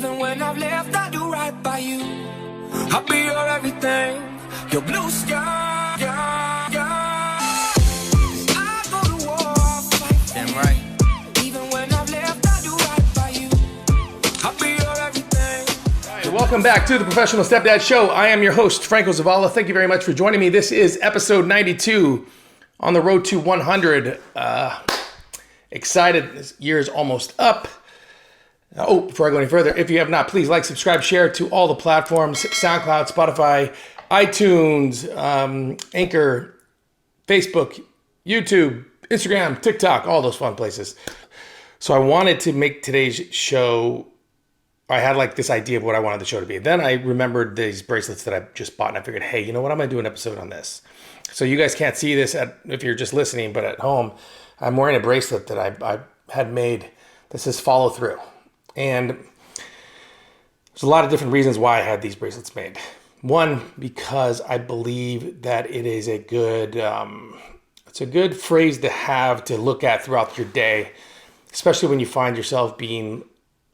Even when I've left, I do right by you. I'll be your everything, your blue sky. I go to war, I'll fight. Damn right. Even when I've left, I do right by you. I'll be your everything. Right, welcome back to the Professional Stepdad Show. I am your host, Franco Zavala. Thank you very much for joining me. This is episode 92 on the road to 100. Excited. This year is almost up. Before I go any further, if you have not, please like, subscribe, share to all the platforms, SoundCloud, Spotify, iTunes, Anchor, Facebook, YouTube, Instagram, TikTok, all those fun places. So I wanted to make today's show, I had like this idea of what I wanted the show to be. Then I remembered these bracelets that I just bought and I figured, hey, you know what? I'm going to do an episode on this. So you guys can't see this if you're just listening, but at home, I'm wearing a bracelet that I had made that says follow through. And there's a lot of different reasons why I had these bracelets made. One, because I believe that it is a good, it's a good phrase to have to look at throughout your day, especially when you find yourself being,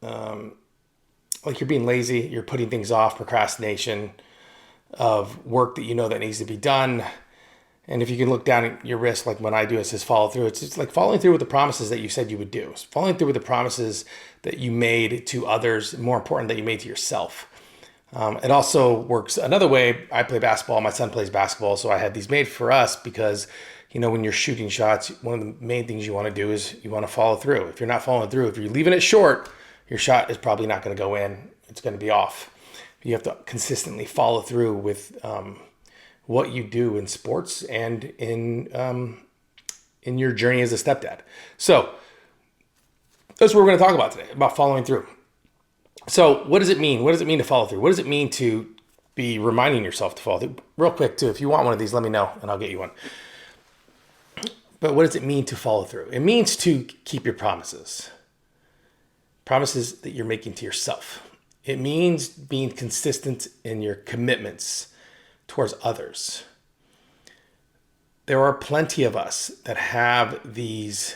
like you're being lazy, you're putting things off, procrastination of work that you know that needs to be done. And if you can look down at your wrist, like when I do, it says follow through. It's just like following through with the promises that you said you would do. It's following through with the promises that you made to others, more important, that you made to yourself. It also works another way. I play basketball. My son plays basketball. So I had these made for us because, you know, when you're shooting shots, one of the main things you want to do is you want to follow through. If you're not following through, if you're leaving it short, your shot is probably not going to go in. It's going to be off. You have to consistently follow through with what you do in sports and in your journey as a stepdad. So that's what we're going to talk about today, about following through. So what does it mean? What does it mean to follow through? What does it mean to be reminding yourself to follow through? Real quick too, if you want one of these, let me know and I'll get you one. But what does it mean to follow through? It means to keep your promises. Promises that you're making to yourself. It means being consistent in your commitments towards others. There are plenty of us that have these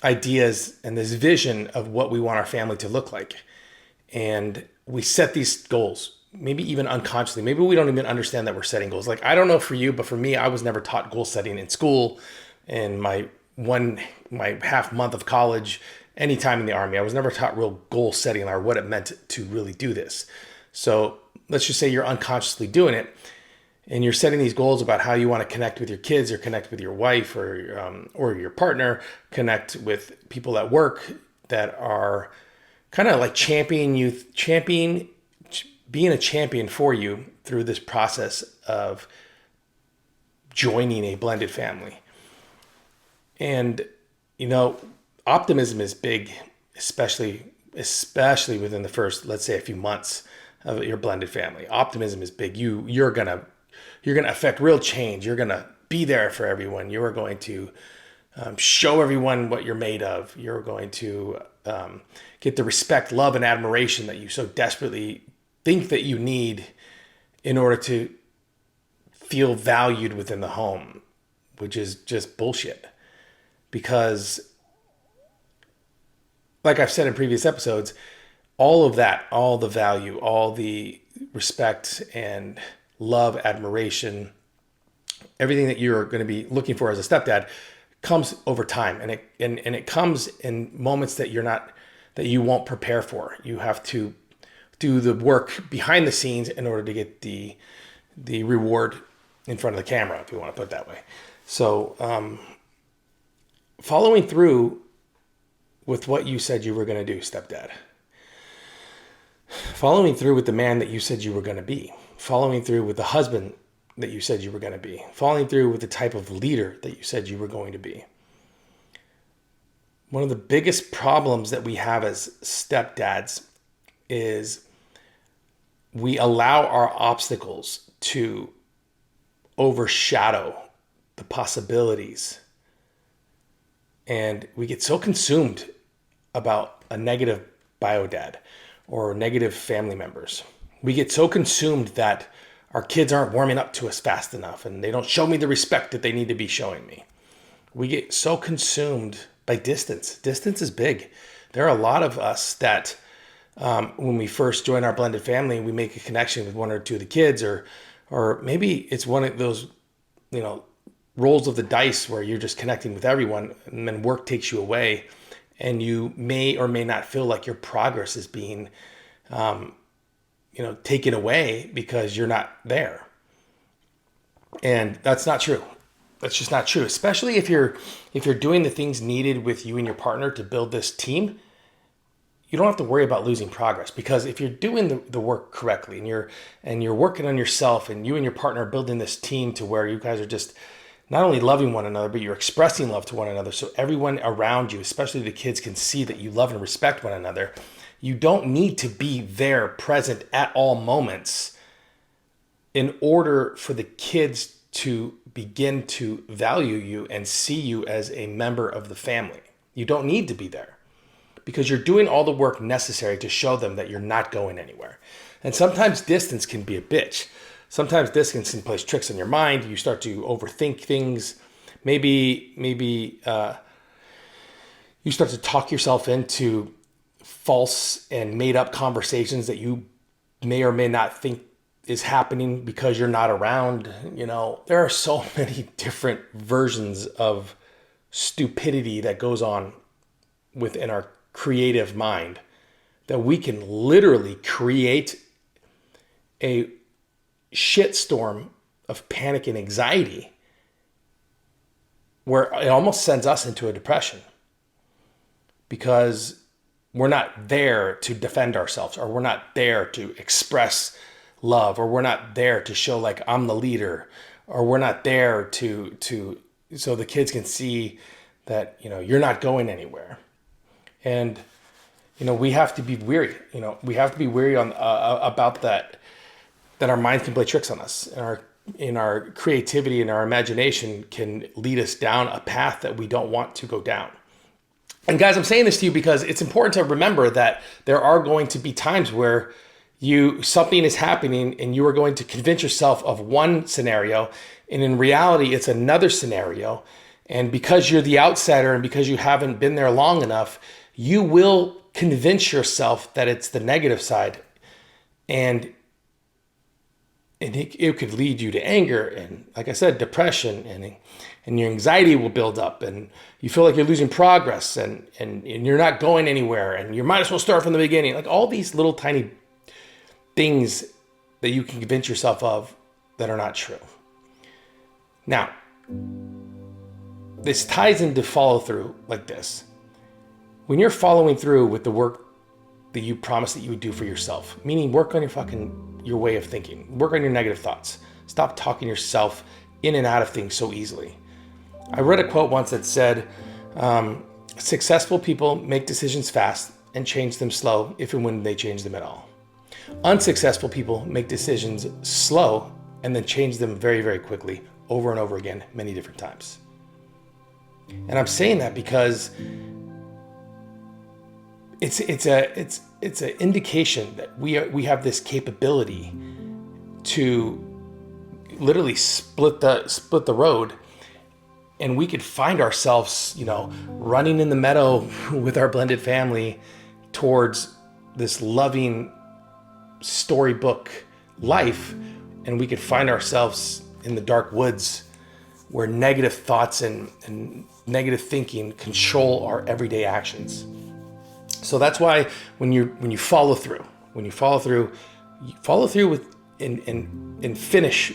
ideas and this vision of what we want our family to look like. And we set these goals, maybe even unconsciously. Maybe we don't even understand that we're setting goals. Like, I don't know for you, but for me, I was never taught goal setting in school, in my half month of college, any time in the Army. I was never taught real goal setting or what it meant to really do this. So let's just say you're unconsciously doing it and you're setting these goals about how you want to connect with your kids or connect with your wife or your partner, connect with people at work that are kind of like being a champion for you through this process of joining a blended family. And, you know, optimism is big, especially within the first, let's say, a few months of your blended family. Optimism is big. You're gonna affect real change. You're gonna be there for everyone. You are going to show everyone what you're made of. You're going to get the respect, love, and admiration that you so desperately think that you need in order to feel valued within the home, which is just bullshit. Because, like I've said in previous episodes, all of that, all the value, all the respect and love, admiration, everything that you're going to be looking for as a stepdad comes over time. And it comes in moments that you won't prepare for. You have to do the work behind the scenes in order to get the reward in front of the camera, if you want to put it that way. So, following through with what you said you were going to do, stepdad. Following through with the man that you said you were going to be. Following through with the husband that you said you were going to be. Following through with the type of leader that you said you were going to be. One of the biggest problems that we have as stepdads is we allow our obstacles to overshadow the possibilities. And we get so consumed about a negative biodad or negative family members. We get so consumed that our kids aren't warming up to us fast enough and they don't show me the respect that they need to be showing me. We get so consumed by distance. Distance is big. There are a lot of us that when we first join our blended family, we make a connection with one or two of the kids, or maybe it's one of those, rolls of the dice where you're just connecting with everyone, and then work takes you away, and you may or may not feel like your progress is being, taken away because you're not there. And that's not true. That's just not true. Especially if you're doing the things needed with you and your partner to build this team. You don't have to worry about losing progress, because if you're doing the work correctly and you're working on yourself, and you and your partner are building this team to where you guys are just not only loving one another, but you're expressing love to one another. So everyone around you, especially the kids, can see that you love and respect one another. You don't need to be there present at all moments in order for the kids to begin to value you and see you as a member of the family. You don't need to be there, because you're doing all the work necessary to show them that you're not going anywhere. And sometimes distance can be a bitch. Sometimes distance can play tricks on your mind. You start to overthink things. Maybe you start to talk yourself into false and made up conversations that you may or may not think is happening because you're not around. There are so many different versions of stupidity that goes on within our creative mind, that we can literally create a shitstorm of panic and anxiety where it almost sends us into a depression, because we're not there to defend ourselves, or we're not there to express love, or we're not there to show like I'm the leader, or we're not there to so the kids can see that you're not going anywhere. And we have to be weary. We have to be weary on about that our minds can play tricks on us, and our creativity and our imagination can lead us down a path that we don't want to go down. And guys, I'm saying this to you because it's important to remember that there are going to be times where something is happening and you are going to convince yourself of one scenario, and in reality it's another scenario. And because you're the outsider and because you haven't been there long enough, you will convince yourself that it's the negative side, and it could lead you to anger and, like I said, depression, and your anxiety will build up, and you feel like you're losing progress, and you're not going anywhere, and you might as well start from the beginning. Like all these little tiny things that you can convince yourself of that are not true. Now, this ties into follow through like this. When you're following through with the work that you promised that you would do for yourself, meaning work on your way of thinking, work on your negative thoughts. Stop talking yourself in and out of things so easily. I read a quote once that said, successful people make decisions fast and change them slow if and when they change them at all. Unsuccessful people make decisions slow and then change them very, very quickly, over and over again, many different times. And I'm saying that because it's an indication that we have this capability to literally split the road, and we could find ourselves, running in the meadow with our blended family towards this loving storybook life, and we could find ourselves in the dark woods where negative thoughts and negative thinking control our everyday actions. So that's why when you follow through with and finish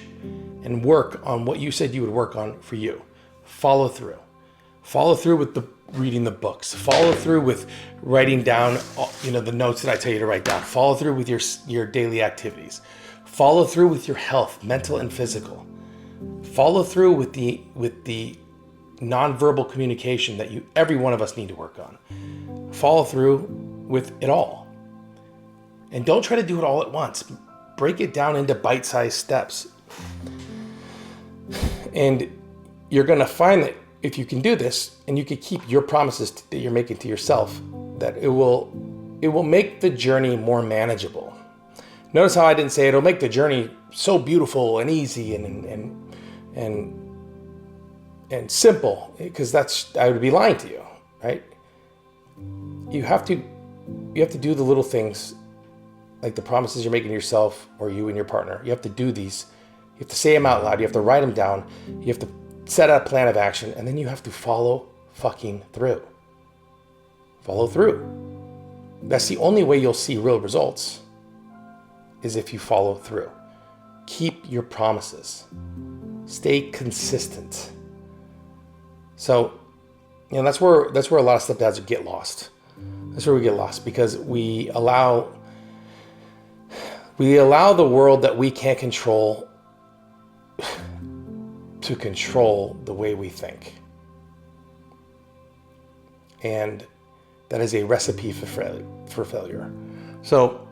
and work on what you said you would work on for you. Follow through with reading the books. Follow through with writing down, the notes that I tell you to write down. Follow through with your daily activities. Follow through with your health, mental and physical. Follow through with the nonverbal communication that every one of us need to work on. Follow through with it all. And don't try to do it all at once. Break it down into bite-sized steps. And you're going to find that if you can do this, and you can keep your promises that you're making to yourself, that it will make the journey more manageable. Notice how I didn't say it'll make the journey so beautiful and easy and simple, because I would be lying to you, right? You have to do the little things like the promises you're making to yourself or you and your partner, you have to do these. You have to say them out loud. You have to write them down. You have to set a plan of action, and then you have to follow fucking through. Follow through. That's the only way you'll see real results, is if you follow through. Keep your promises. Stay consistent. So, that's where a lot of stepdads get lost. That's where we get lost, because we allow the world that we can't control to control the way we think. And that is a recipe for failure. So,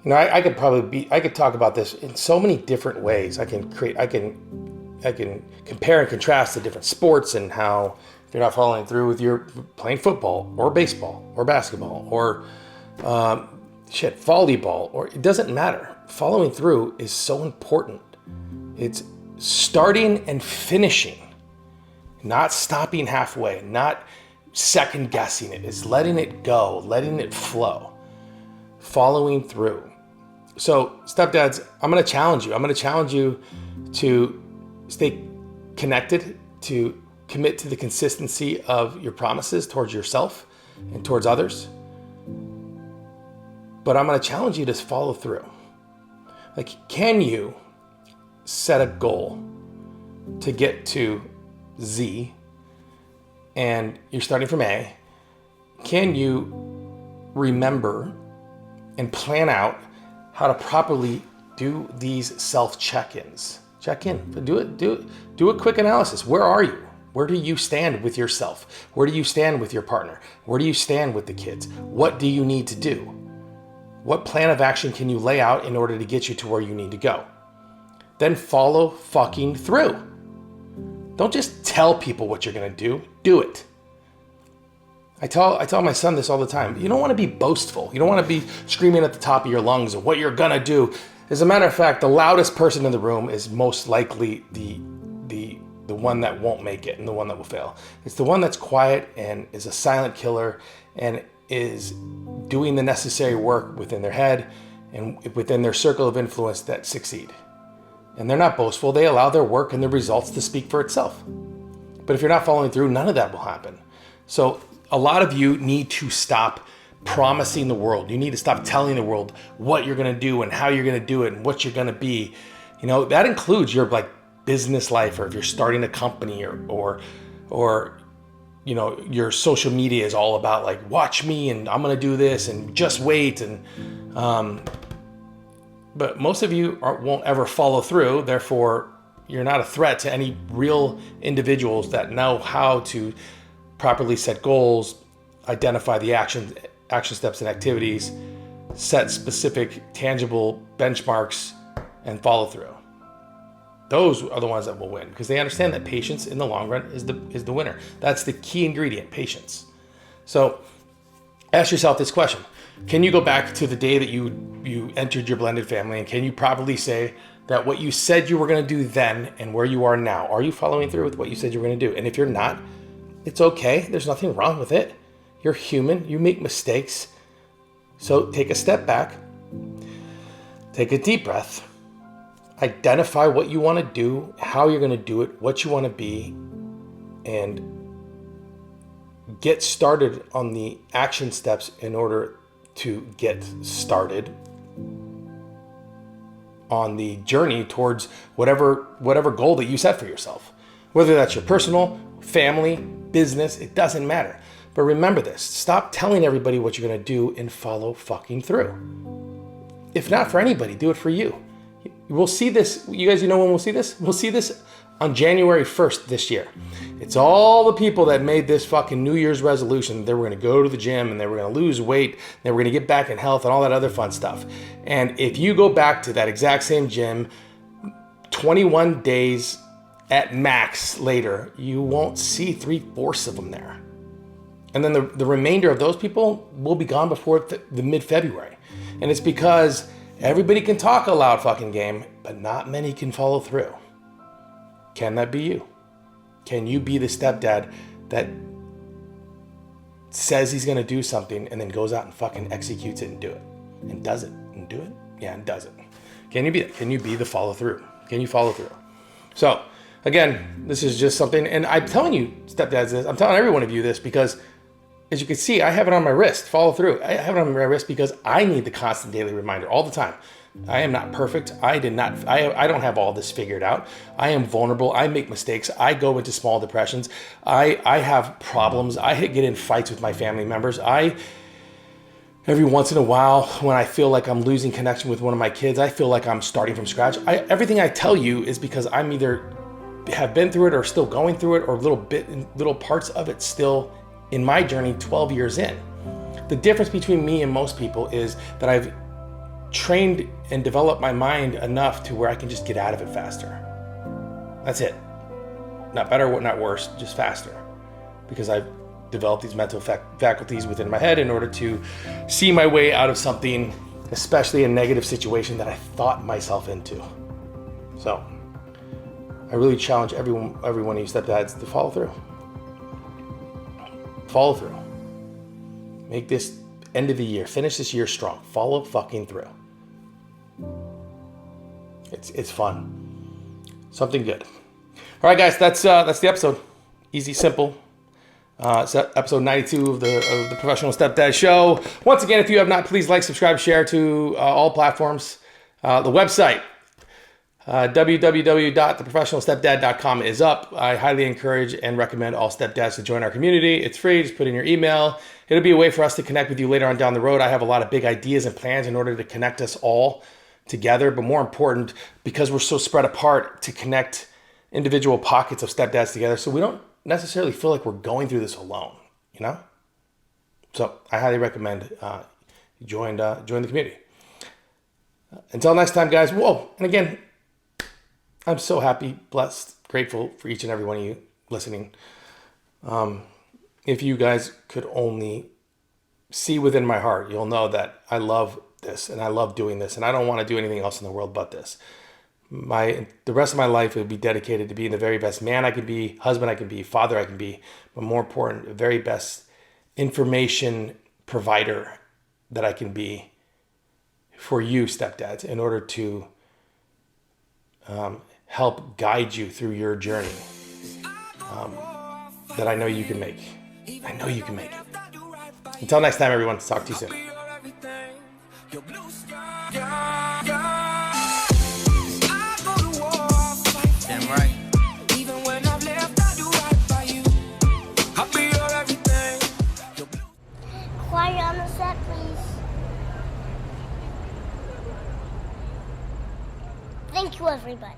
I could talk about this in so many different ways. I can compare and contrast the different sports and how if you're not following through with your playing football or baseball or basketball or volleyball, or it doesn't matter. Following through is so important. It's starting and finishing, not stopping halfway, not second guessing it. It's letting it go, letting it flow, following through. So stepdads, I'm going to challenge you. I'm going to challenge you to stay connected, to commit to the consistency of your promises towards yourself and towards others. But I'm going to challenge you to follow through. Like, can you set a goal to get to Z and you're starting from A? Can you remember and plan out how to properly do these self check-ins? Check in, do a quick analysis. Where are you? Where do you stand with yourself? Where do you stand with your partner? Where do you stand with the kids? What do you need to do? What plan of action can you lay out in order to get you to where you need to go? Then follow fucking through. Don't just tell people what you're gonna do it. I tell my son this all the time. You don't wanna be boastful. You don't wanna be screaming at the top of your lungs of what you're gonna do. As a matter of fact, the loudest person in the room is most likely the one that won't make it and the one that will fail. It's the one that's quiet and is a silent killer and is doing the necessary work within their head and within their circle of influence that succeed. And they're not boastful. They allow their work and the results to speak for itself. But if you're not following through, none of that will happen. So a lot of you need to stop promising the world. You need to stop telling the world what you're going to do and how you're going to do it and what you're going to be. That includes your business life, or if you're starting a company or your social media is all about watch me and I'm going to do this and just wait. But most of you won't ever follow through. Therefore, you're not a threat to any real individuals that know how to properly set goals, identify the action steps and activities, set specific tangible benchmarks, and follow through. Those are the ones that will win, because they understand that patience in the long run is the winner. That's the key ingredient, patience. So ask yourself this question. Can you go back to the day that you entered your blended family, and can you properly say that what you said you were going to do then and where you are now, are you following through with what you said you were going to do? And if you're not, it's okay. There's nothing wrong with it. You're human. You make mistakes. So take a step back. Take a deep breath. Identify what you want to do, how you're going to do it, what you want to be, and get started on the action steps in order to get started on the journey towards whatever goal that you set for yourself. Whether that's your personal, family, business, it doesn't matter. But remember this, stop telling everybody what you're going to do and follow fucking through. If not for anybody, do it for you. We'll see this, you guys, when we'll see this? We'll see this on January 1st this year. It's all the people that made this fucking New Year's resolution. They were going to go to the gym and they were going to lose weight. They were going to get back in health and all that other fun stuff. And if you go back to that exact same gym 21 days at max later, you won't see 3/4 of them there. And then the remainder of those people will be gone before the mid-February. And it's because everybody can talk a loud fucking game, but not many can follow through. Can that be you? Can you be the stepdad that says he's going to do something and then goes out and fucking executes it and do it and does it and do it. Yeah, and does it. Can you be that? Can you be the follow through? Can you follow through? So again, this is just something, and I'm telling you, stepdads, this. I'm telling every one of you this because, as you can see, I have it on my wrist. Follow through. I have it on my wrist because I need the constant daily reminder all the time. I am not perfect. I don't have all this figured out. I am vulnerable. I make mistakes. I go into small depressions. I have problems. I get in fights with my family members. Every once in a while, when I feel like I'm losing connection with one of my kids, I feel like I'm starting from scratch. Everything I tell you is because I'm either have been through it or still going through it, or little parts of it still in my journey 12 years in. The difference between me and most people is that I've trained and developed my mind enough to where I can just get out of it faster. That's it. Not better, not worse, just faster. Because I've developed these mental faculties within my head in order to see my way out of something, especially a negative situation that I thought myself into. So I really challenge every one of you stepdads to follow through. Follow through. Make this end of the year, finish this year strong. Follow fucking through. It's fun. Something good. All right, guys, that's the episode. Easy, simple. It's episode 92 of the Professional Stepdad Show. Once again, if you have not, please like, subscribe, share to all platforms. The website, www.theprofessionalstepdad.com is up. I highly encourage and recommend all stepdads to join our community. It's free. Just put in your email. It'll be a way for us to connect with you later on down the road. I have a lot of big ideas and plans in order to connect us all together, but more important, because we're so spread apart, to connect individual pockets of stepdads together so we don't necessarily feel like we're going through this alone, you know? So I highly recommend you join the community. Until next time, guys. Whoa, and again, I'm so happy, blessed, grateful for each and every one of you listening. If you guys could only see within my heart, you'll know that I love this and I love doing this, and I don't want to do anything else in the world but this. The rest of my life will be dedicated to being the very best man I can be, husband I can be, father I can be, but more important, the very best information provider that I can be for you, stepdads, in order to help guide you through your journey that I know you can make. I know you can make it. Until next time, everyone. Talk to you soon. Damn right. Even when I've left, I do right by you. I'll be your everything. Quiet on the set, please. Thank you, everybody.